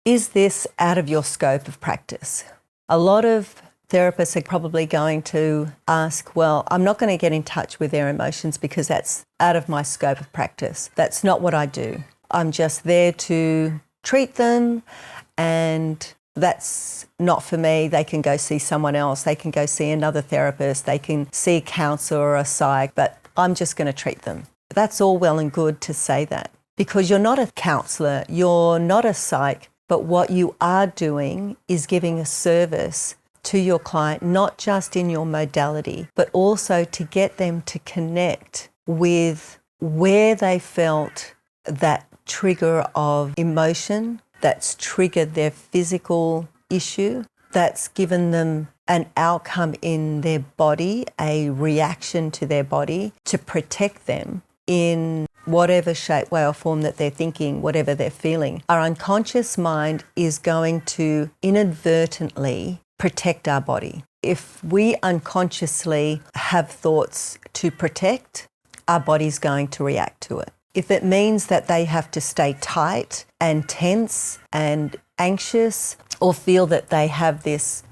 Is this out of your scope of practice? A lot of therapists are probably going to ask, well, I'm not going to get in touch with their emotions because that's out of my scope of practice. That's not what I do. I'm just there to treat them, and that's not for me. They can go see someone else. They can go see another therapist. They can see a counsellor or a psych, but I'm just going to treat them. That's all well and good to say that, because you're not a counsellor, you're not a psych, but what you are doing is giving a service to your client, not just in your modality, but also to get them to connect with where they felt that trigger of emotion that's triggered their physical issue, that's given them an outcome in their body, a reaction to their body to protect them in whatever shape, way or form that they're thinking, whatever they're feeling. Our unconscious mind is going to inadvertently protect our body. If we unconsciously have thoughts to protect, our body's going to react to it. If it means that they have to stay tight and tense and anxious, or feel that they have this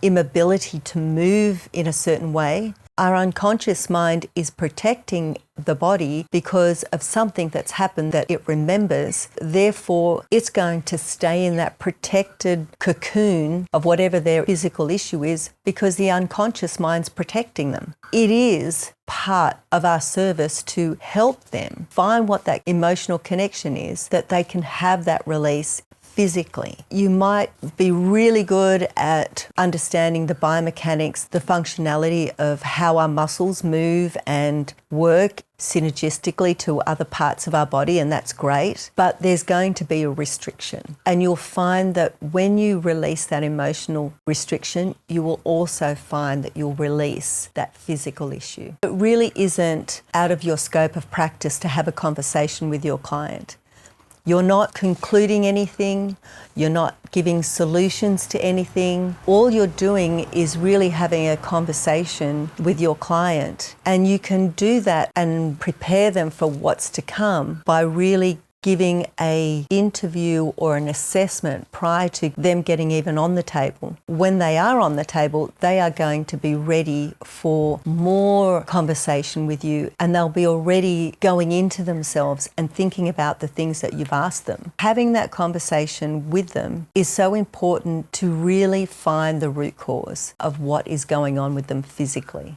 inability to move in a certain way, our unconscious mind is protecting the body because of something that's happened that it remembers. Therefore, it's going to stay in that protected cocoon of whatever their physical issue is because the unconscious mind's protecting them. It is part of our service to help them find what that emotional connection is, that they can have that release physically. You might be really good at understanding the biomechanics, the functionality of how our muscles move and work synergistically to other parts of our body, and that's great, but there's going to be a restriction. And you'll find that when you release that emotional restriction, you will also find that you'll release that physical issue. It really isn't out of your scope of practice to have a conversation with your client. You're not concluding anything, you're not giving solutions to anything. All you're doing is really having a conversation with your client. And you can do that and prepare them for what's to come by really giving an interview or an assessment prior to them getting even on the table. When they are on the table, they are going to be ready for more conversation with you, and they'll be already going into themselves and thinking about the things that you've asked them. Having that conversation with them is so important to really find the root cause of what is going on with them physically.